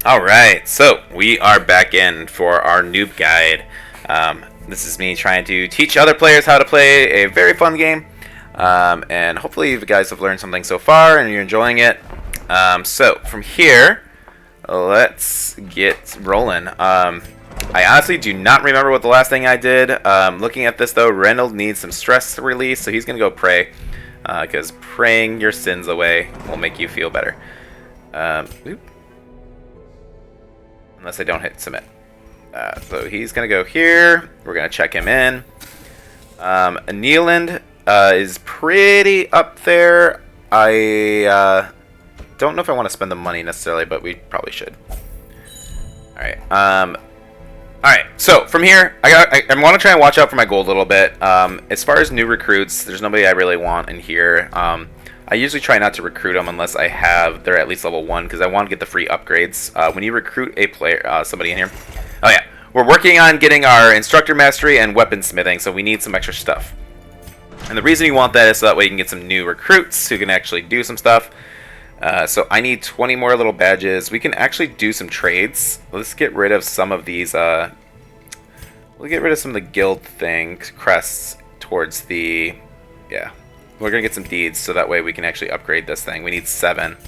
Alright, so we are back in for our noob guide. This is me trying to teach other players how to play a very fun game. And hopefully you guys have learned something so far and you're enjoying it. So from here, let's get rolling. I honestly do not remember what the last thing I did. Looking at this though, Reynolds needs some stress release, so he's going to go pray. Because praying your sins away will make you feel better. Unless I don't hit submit. So he's going to go here. We're going to check him in. Neeland is pretty up there. I don't know if I want to spend the money necessarily, but we probably should. Alright. Alright, so from here, I want to try and watch out for my gold a little bit. As far as new recruits, there's nobody I really want in here. I usually try not to recruit them unless they're at least level 1, because I want to get the free upgrades. When you recruit a player, somebody in here. Oh yeah, we're working on getting our instructor mastery and weaponsmithing, so we need some extra stuff. And the reason you want that is so that way you can get some new recruits who can actually do some stuff. So I need 20 more little badges. We can actually do some trades. Let's get rid of some of these. We'll get rid of some of the guild crests towards the. Yeah, we're gonna get some deeds so that way we can actually upgrade this thing. We need 7.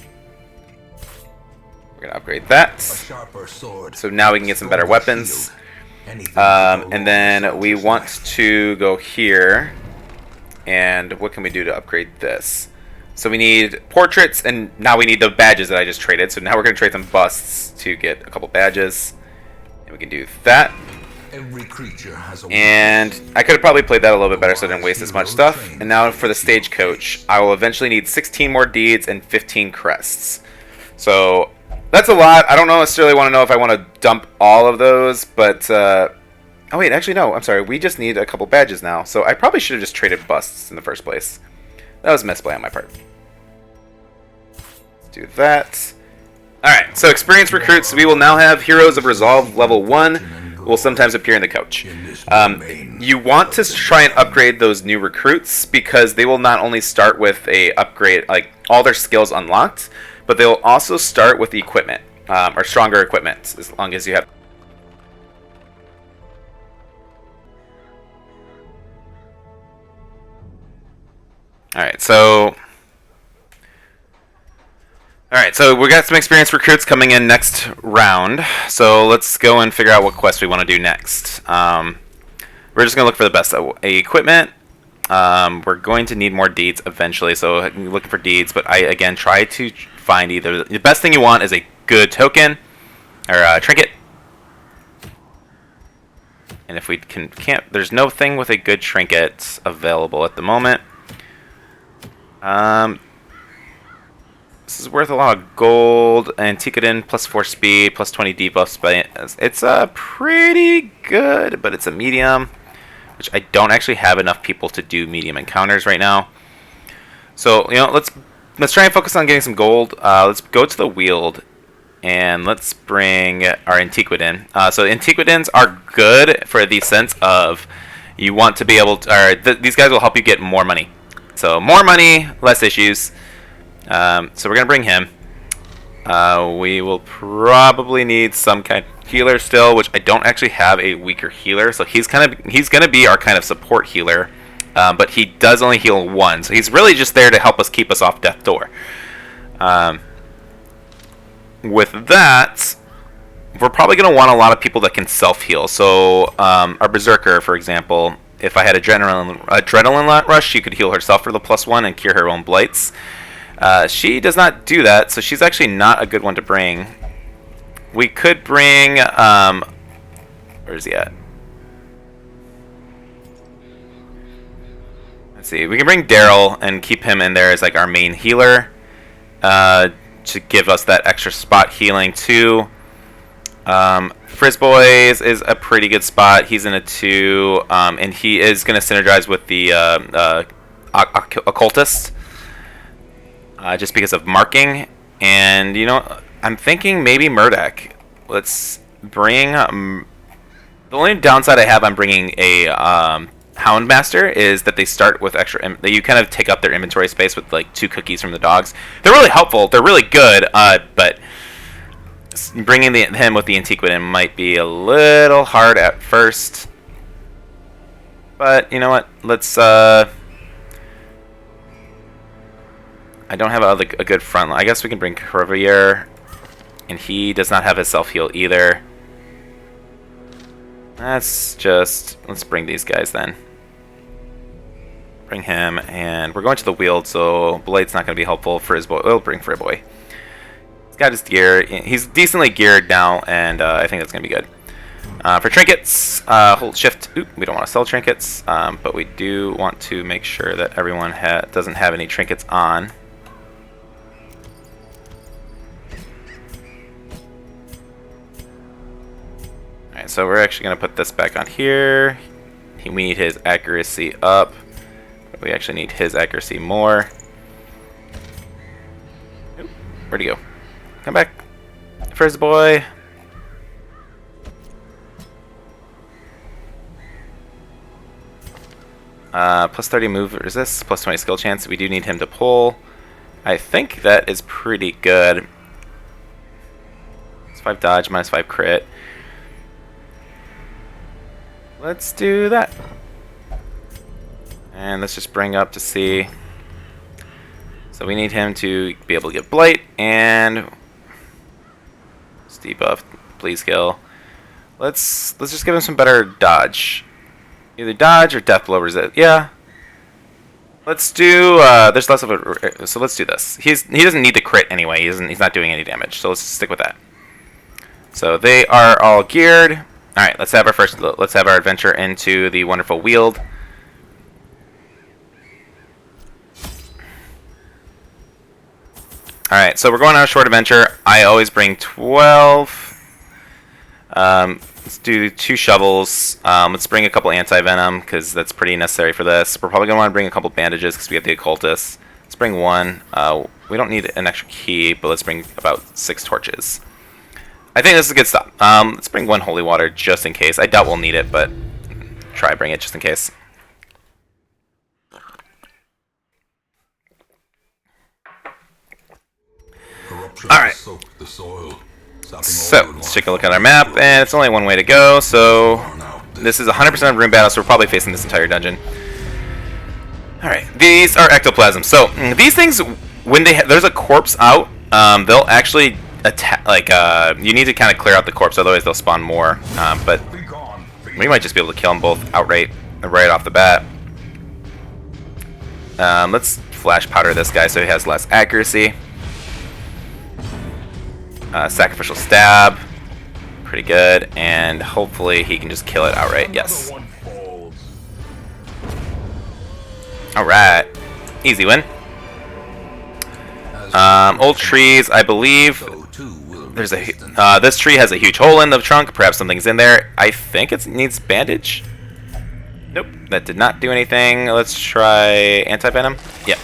We're gonna upgrade that. So now we can get some better weapons. And then we want to go here. And what can we do to upgrade this? So we need portraits, and now we need the badges that I just traded. So now we're going to trade some busts to get a couple badges. And we can do that. Every creature has a and I could have probably played that a little bit better so I didn't waste as much stuff. And now for the stagecoach, I will eventually need 16 more deeds and 15 crests. So that's a lot. I don't necessarily want to know if I want to dump all of those, but... oh wait, actually no, I'm sorry. We just need a couple badges now. So I probably should have just traded busts in the first place. That was a misplay on my part. Let's do that. Alright, so experienced recruits. We will now have Heroes of Resolve level 1. Will sometimes appear in the coach. You want to try and upgrade those new recruits because they will not only start with a upgrade, like all their skills unlocked, but they will also start with the equipment, or stronger equipment, as long as you have. Alright, so we got some experienced recruits coming in next round. So let's go and figure out what quest we want to do next. We're just going to look for the best equipment. We're going to need more deeds eventually, so I'm looking for deeds. But I, again, try to find either... The best thing you want is a good token, or a trinket. And if we can't... There's no thing with a good trinket available at the moment. This is worth a lot of gold. Antiquodin plus 4 speed, plus 20 debuffs. It's pretty good, but it's a medium, which I don't actually have enough people to do medium encounters right now. So let's try and focus on getting some gold. Let's go to the Wield, and let's bring our Antiquodin. So Antiquodins are good for the sense of you want to be able to. These guys will help you get more money. So more money, less issues. So we're gonna bring him. We will probably need some kind of healer still, which I don't actually have a weaker healer. So he's gonna be our kind of support healer, but he does only heal 1. So he's really just there to help us keep us off death door. With that, we're probably gonna want a lot of people that can self heal. So our berserker, for example. If I had adrenaline rush, she could heal herself for the +1 and cure her own blights. She does not do that, so she's actually not a good one to bring. We could bring... where's he at? Let's see. We can bring Daryl and keep him in there as like our main healer. To give us that extra spot healing too. Frizzboys is a pretty good spot. He's in a 2, and he is going to synergize with the occultist, just because of marking. And I'm thinking maybe Murdoch. Let's bring. The only downside I have on bringing a Houndmaster is that they start with extra. You kind of take up their inventory space with like 2 cookies from the dogs. They're really helpful. They're really good, but bringing him with the Antiquity in might be a little hard at first. But, you know what? Let's, I don't have a good front line. I guess we can bring Curvier. And he does not have his self-heal either. Let's bring these guys then. Bring him, and we're going to the Wield, so Blight's not going to be helpful for his boy. We'll bring for a boy. He's got his gear. He's decently geared now, and I think that's going to be good. For trinkets, hold shift. Oop, we don't want to sell trinkets, but we do want to make sure that everyone doesn't have any trinkets on. Alright, so we're actually going to put this back on here. We need his accuracy up. We actually need his accuracy more. Oop, where'd he go? Come back. First boy. Plus 30 move resist, plus 20 skill chance. We do need him to pull. I think that is pretty good. It's 5 dodge, minus 5 crit. Let's do that. And let's just bring up to see. So we need him to be able to get Blight and debuff, please kill. Let's just give him some better dodge. Either dodge or death blow resist. Yeah. Let's do there's less of a, so let's do this. He doesn't need the crit anyway. He's not doing any damage. So let's stick with that. So they are all geared. All right, let's have our adventure into the wonderful Wield. All right, so we're going on a short adventure. I always bring 12. Let's do 2 shovels. Let's bring a couple anti-venom because that's pretty necessary for this. We're probably going to want to bring a couple bandages because we have the occultist. Let's bring 1. We don't need an extra key, but let's bring about 6 torches. I think this is good stuff. Let's bring 1 holy water just in case. I doubt we'll need it, but try bring it just in case. Alright. So let's take a look at our map, and it's only one way to go. So this is 100% room battle, so we're probably facing this entire dungeon. Alright, these are ectoplasms. So these things, when there's a corpse out, they'll actually attack. Like you need to kind of clear out the corpse, otherwise they'll spawn more. But we might just be able to kill them both outright, right off the bat. Let's flash powder this guy so he has less accuracy. Sacrificial stab, pretty good, and hopefully he can just kill it outright. Yes. All right, easy win. Old trees, I believe. There's a this tree has a huge hole in the trunk. Perhaps something's in there. I think it needs bandage. Nope, that did not do anything. Let's try anti-venom. Yep.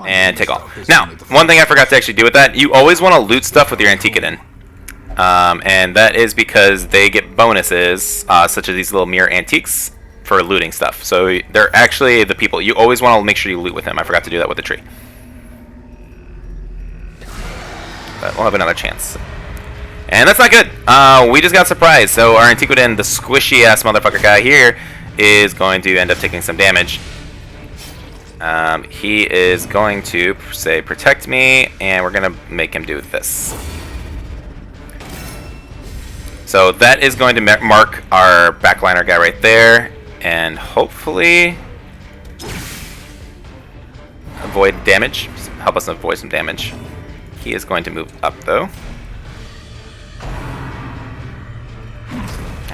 And take all. Now, one thing I forgot to actually do with that, you always want to loot stuff with your Antiquity. And that is because they get bonuses, such as these little mirror antiques, for looting stuff. So they're actually the people. You always want to make sure you loot with them. I forgot to do that with the tree. But we'll have another chance. And that's not good. We just got surprised. So our Antiquity, the squishy-ass motherfucker guy here, is going to end up taking some damage. He is going to say protect me, and we're gonna make him do this. So that is going to mark our backliner guy right there, and hopefully avoid damage. Help us avoid some damage. He is going to move up though.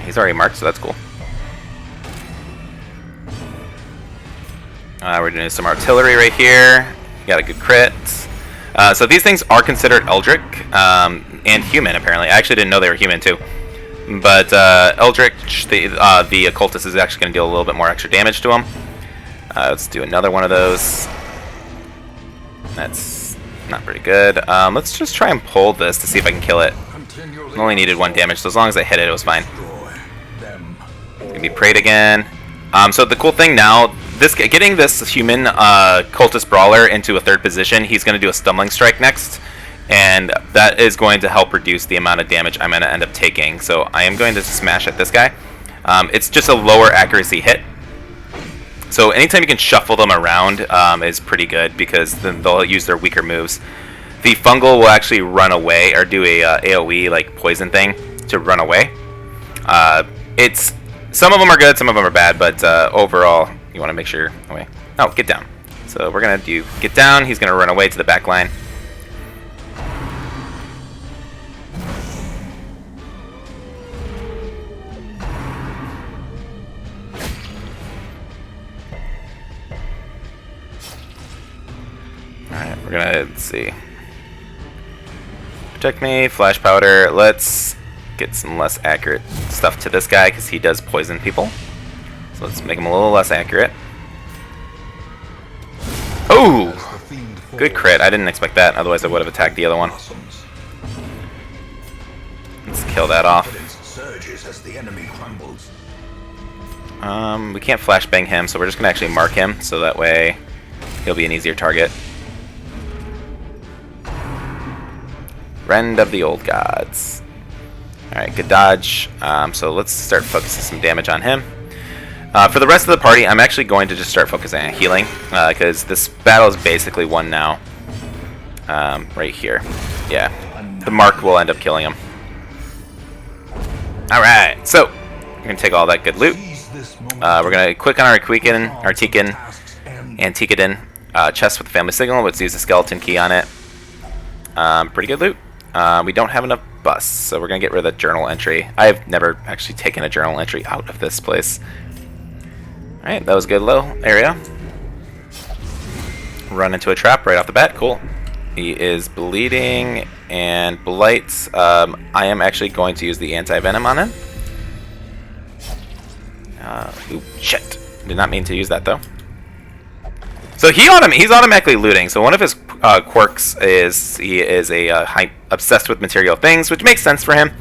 He's already marked, so that's cool. We're doing some artillery right here. Got a good crit. So these things are considered Eldritch and human, apparently. I actually didn't know they were human, too. But Eldritch, the occultist, is actually going to deal a little bit more extra damage to him. Let's do another one of those. That's not very good. Let's just try and pull this to see if I can kill it. I only needed 1 damage, so as long as I hit it, it was fine. It's going to be prayed again. So the cool thing now, getting this human cultist brawler into a 3rd position, he's going to do a stumbling strike next, and that is going to help reduce the amount of damage I'm going to end up taking. So I am going to smash at this guy. It's just a lower accuracy hit. So anytime you can shuffle them around is pretty good, because then they'll use their weaker moves. The fungal will actually run away, or do a AoE like poison thing to run away. Some of them are good, some of them are bad, but overall you want to make sure. Oh, get down. So we're gonna do get down. He's gonna run away to the back line. Alright, we're gonna, let's see. Protect me, flash powder. Let's get some less accurate stuff to this guy, because he does poison people. So let's make him a little less accurate. Oh! Good crit. I didn't expect that, otherwise I would have attacked the other one. Let's kill that off. We can't flashbang him, so we're just gonna actually mark him, so that way he'll be an easier target. Rend of the Old Gods. Alright, good dodge. So let's start focusing some damage on him. For the rest of the party, I'm actually going to just start focusing on healing, because this battle is basically won now. Right here. Yeah. The mark will end up killing him. Alright, so we're going to take all that good loot. We're going to click on our Antiquidin chest with the family signal. Let's use the skeleton key on it. Pretty good loot. We don't have enough busts, so we're going to get rid of the journal entry. I've never actually taken a journal entry out of this place. Alright, that was a good low area. Run into a trap right off the bat. Cool. He is bleeding and blight. I am actually going to use the anti-venom on him. Ooh, shit. Did not mean to use that, though. So he's automatically looting. So one of his quirks is he is obsessed with material things, which makes sense for him.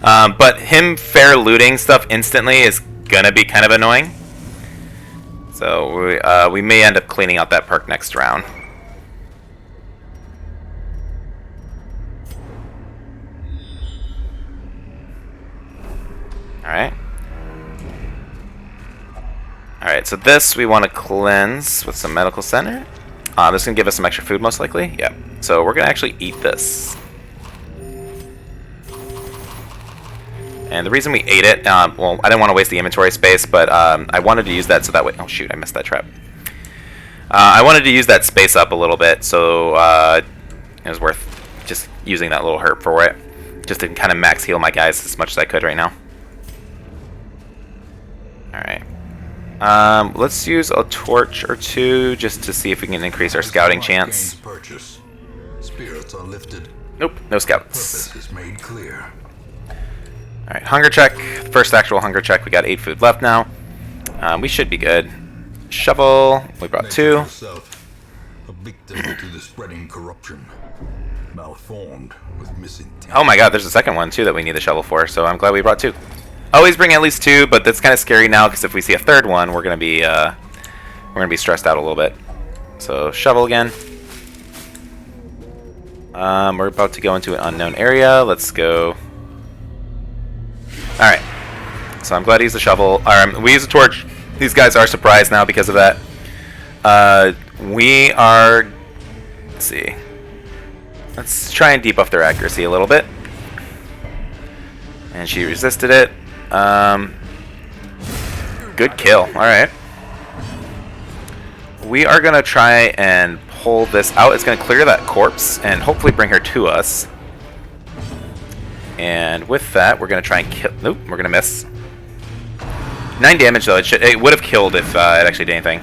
But him fair looting stuff instantly is gonna be kind of annoying. So we may end up cleaning out that perk next round. Alright. Alright, so this we want to cleanse with some medical center. This is going to give us some extra food most likely. Yeah. So we're going to actually eat this. And the reason we ate it, well, I didn't want to waste the inventory space, but I wanted to use that so that way... Oh shoot, I missed that trap. I wanted to use that space up a little bit, so it was worth just using that little herb for it. Just to kind of max heal my guys as much as I could right now. Alright. Let's use a torch or two just to see if we can increase our scouting chance. Spirits are lifted. Nope, no scouts. Purpose is made clear. Alright, hunger check. First actual hunger check. We got 8 food left now. We should be good. Shovel. We brought 2. A victim to the spreading corruption. Malformed with misintent. Oh my god, there's a second one too that we need the shovel for, so I'm glad we brought 2. Always bring at least 2, but that's kind of scary now because if we see a third one, we're gonna be stressed out a little bit. So shovel again. We're about to go into an unknown area. Let's go. All right. So I'm glad he used the shovel. We use a torch. These guys are surprised now because of that. We are. Let's see. Let's try and debuff their accuracy a little bit. And she resisted it. Good kill. Alright. We are going to try and pull this out. It's going to clear that corpse and hopefully bring her to us. And with that, we're going to try and kill... Nope, we're going to miss. 9 damage, though. It would have killed if it actually did anything.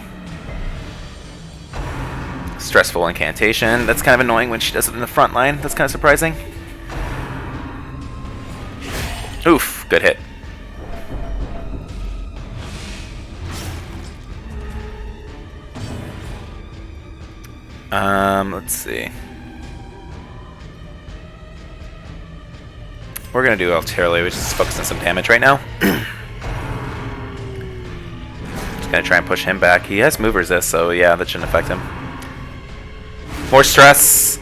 Stressful incantation. That's kind of annoying when she does it in the front line. That's kind of surprising. Oof, good hit. Let's see. We're gonna do artillery, which is focus on some damage right now. Just gonna try and push him back. He has move resist, so yeah, that shouldn't affect him. More stress.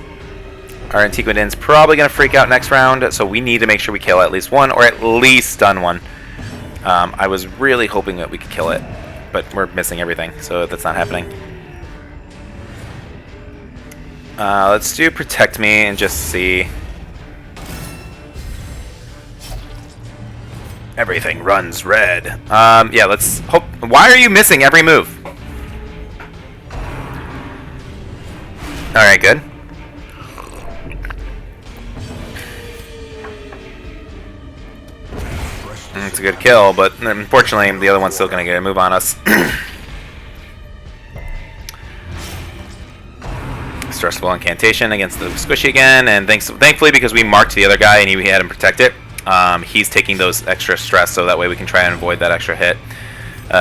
Our Antiquidin's probably going to freak out next round, so we need to make sure we kill at least one, or at least stun one. I was really hoping that we could kill it, but we're missing everything, so that's not happening. Let's do Protect Me and just see. Everything runs red. Yeah, let's hope. Why are you missing every move? Alright, good. It's a good kill, but unfortunately the other one's still going to get a move on us. Stressful incantation against the squishy again, and thankfully because we marked the other guy and he had him protect it, he's taking those extra stress, so that way we can try and avoid that extra hit.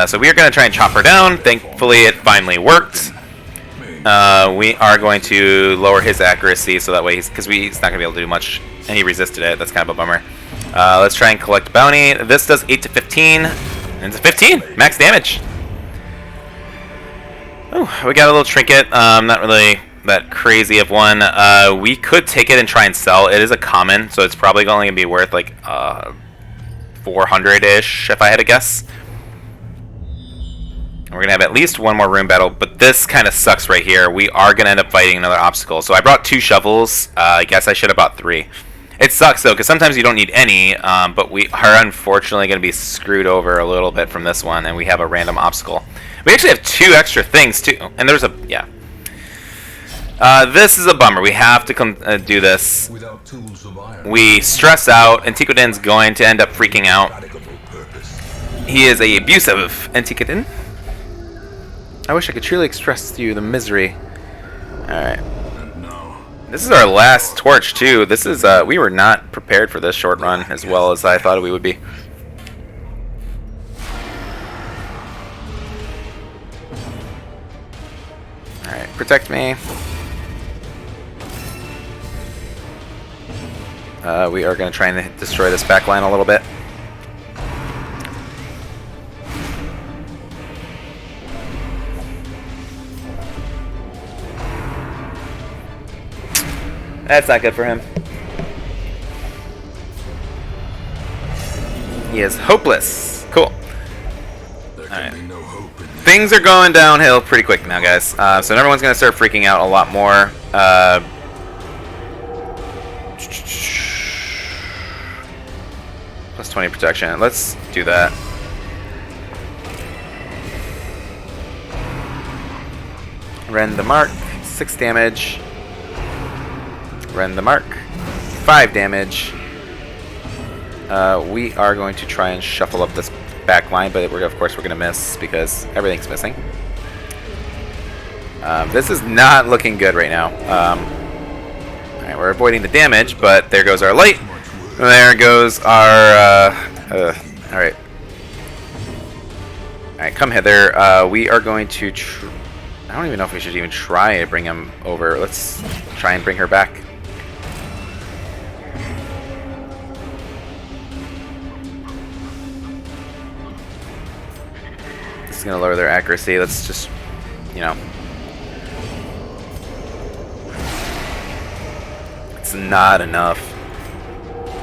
So we are going to try and chop her down. Thankfully it finally worked. We are going to lower his accuracy, so that way he's not going to be able to do much, and he resisted it. That's kind of a bummer. Let's try and collect bounty. This does 8 to 15, and it's a 15 max damage. Oh, we got a little trinket. Not really that crazy of one. We could take it and try and sell. It is a common, so it's probably only going to be worth like 400-ish if I had to guess. We're going to have at least one more room battle, but this kind of sucks right here. We are going to end up fighting another obstacle. So I brought 2 shovels. I guess I should have bought 3. It sucks, though, because sometimes you don't need any, but we are unfortunately going to be screwed over a little bit from this one, and we have a random obstacle. We actually have 2 extra things, too. And there's a... yeah. This is a bummer. We have to do this. We stress out. Antiquidin's going to end up freaking out. He is a abusive Antiquidin. I wish I could truly express to you the misery. Alright. This is our last torch, too. This is, we were not prepared for this short run as well as I thought we would be. Alright, protect me. We are going to try and destroy this back line a little bit. That's not good for him. He is hopeless. Cool. Alright. Things are going downhill pretty quick now, guys. So everyone's going to start freaking out a lot more. Plus 20 protection. Let's do that. Rend the mark. 6 damage. Rend the mark. 5 damage. We are going to try and shuffle up this back line, but of course we're going to miss because everything's missing. This is not looking good right now. Alright, we're avoiding the damage, but there goes our light. There goes our... Alright. Alright, come hither. We are going to... I don't even know if we should even try to bring him over. Let's try and bring her back. This is going to lower their accuracy. Let's just, you know... It's not enough.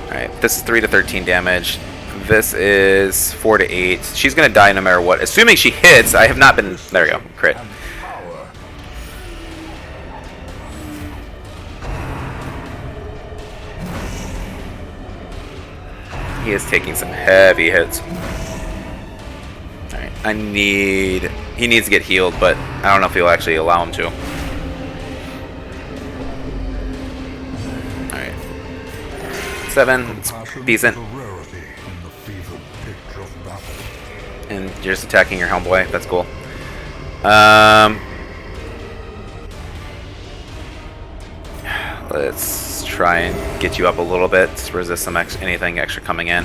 Alright, this is 3 to 13 damage. This is 4 to 8. She's going to die no matter what. Assuming she hits, I have not been... There we go, crit. He is taking some heavy hits. Alright, he needs to get healed, but I don't know if he'll actually allow him to. Alright. 7, it's decent. And you're just attacking your homeboy, that's cool. Let's try and get you up a little bit to resist some anything extra coming in.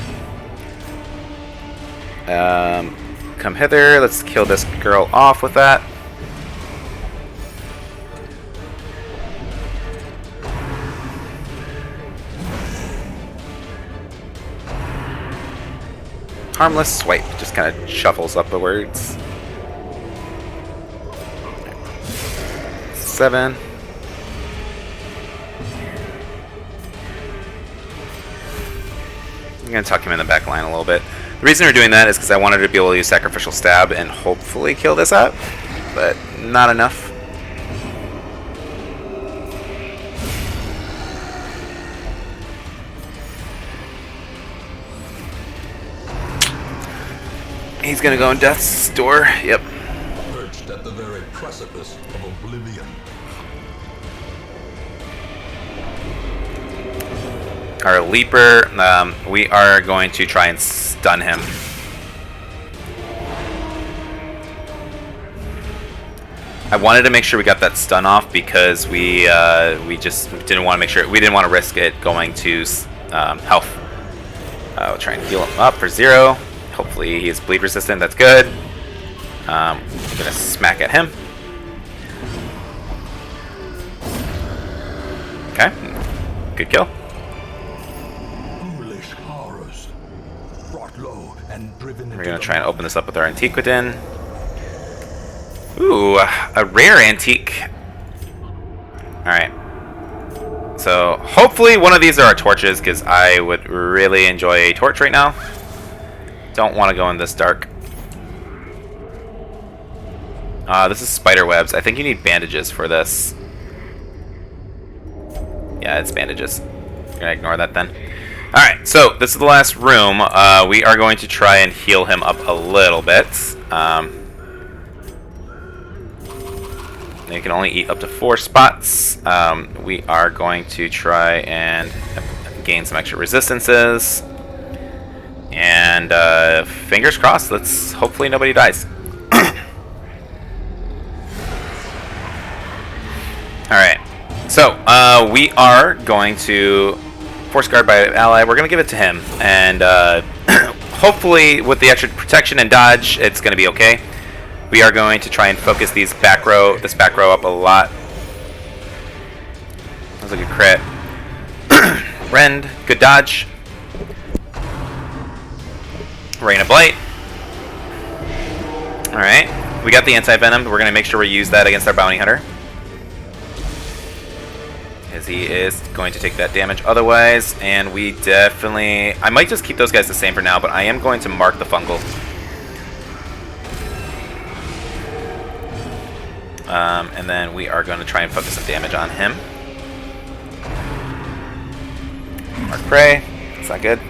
Come hither. Let's kill this girl off with that. Harmless swipe. Just kind of shuffles up the words. 7. going to tuck him in the back line a little bit. The reason we're doing that is because I wanted to be able to use Sacrificial Stab and hopefully kill this up, but not enough. He's going to go in Death's door. Yep. Perched at the very precipice of oblivion. Our Leaper, we are going to try and stun him. I wanted to make sure we got that stun off because we just didn't want to make sure we didn't want to risk it going to health. We'll try and heal him up for 0. Hopefully he is bleed resistant. That's good. I'm gonna smack at him. Okay, good kill. We're gonna try and open this up with our Antiquidin. Ooh, a rare antique. Alright. So, hopefully one of these are our torches, because I would really enjoy a torch right now. Don't want to go in this dark. This is spider webs. I think you need bandages for this. Yeah, it's bandages. I'm gonna ignore that then. Alright, so this is the last room. We are going to try and heal him up a little bit. You can only eat up to 4 spots. We are going to try and gain some extra resistances. And fingers crossed, let's hopefully nobody dies. Alright, so we are going to Force Guard by ally. We're going to give it to him, and hopefully with the extra protection and dodge, it's going to be okay. We are going to try and focus this back row up a lot. That was a good crit. Rend, good dodge. Rain of Blight. Alright, we got the anti-venom. We're going to make sure we use that against our bounty hunter, as he is going to take that damage otherwise. And we definitely... I might just keep those guys the same for now, but I am going to mark the fungal. And then we are going to try and focus some damage on him. Mark Prey. That's not good.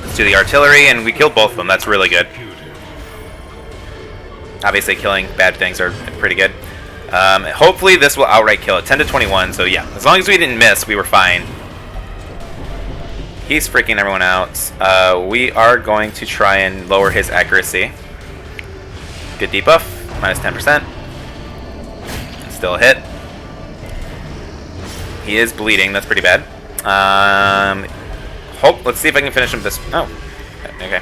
Let's do the artillery, and we killed both of them. That's really good. Obviously, killing bad things are pretty good. Hopefully, this will outright kill it. 10 to 21, so yeah. As long as we didn't miss, we were fine. He's freaking everyone out. We are going to try and lower his accuracy. Good debuff. Minus 10%. Still a hit. He is bleeding. That's pretty bad. Let's see if I can finish him this... Oh. Okay.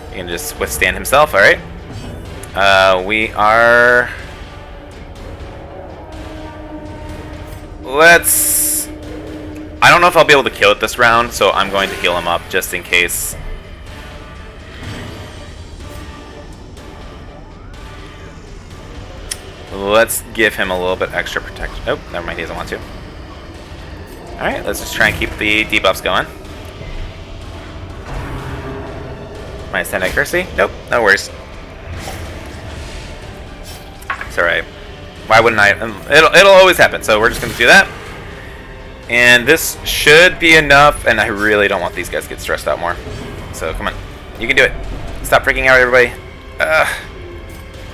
He can just withstand himself. Alright. We are... Let's... I don't know if I'll be able to kill it this round, so I'm going to heal him up just in case. Let's give him a little bit extra protection. Oh, never mind, he doesn't want to. Alright, let's just try and keep the debuffs going. Minus 10 accuracy? Nope, no worries. It's alright. Why wouldn't I? It'll always happen, so we're just going to do that. And this should be enough, and I really don't want these guys to get stressed out more. So, come on. You can do it. Stop freaking out, everybody.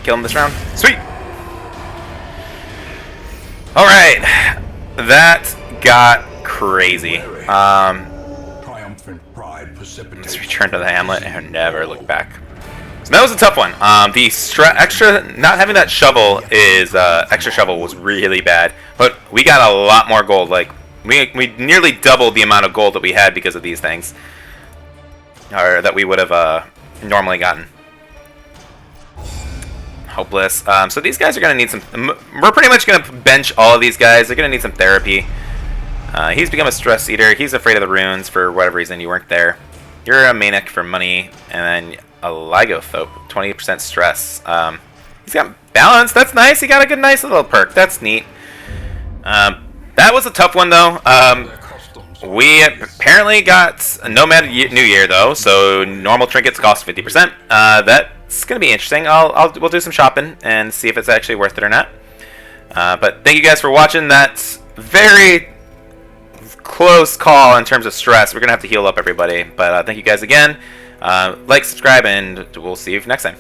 Kill him this round. Sweet! Alright. That got crazy. Triumphant pride precipitates. Just return to the hamlet and never look back. So that was a tough one. Not having that shovel extra shovel was really bad. But we got a lot more gold. Like, we nearly doubled the amount of gold that we had because of these things. Or that we would have normally gotten. Hopeless. So these guys are going to need some... We're pretty much going to bench all of these guys. They're going to need some therapy. He's become a stress eater. He's afraid of the runes for whatever reason. You weren't there. You're a manic for money. And then a Lygothope. 20% stress. He's got balance. That's nice. He got a nice little perk. That's neat. That was a tough one, though. Their customs. We apparently got a Nomad New Year, though, so normal trinkets cost 50%. That's going to be interesting. We'll do some shopping and see if it's actually worth it or not. But thank you guys for watching. That's very close call in terms of stress. We're going to have to heal up everybody. But thank you guys again. Like, subscribe, and we'll see you next time.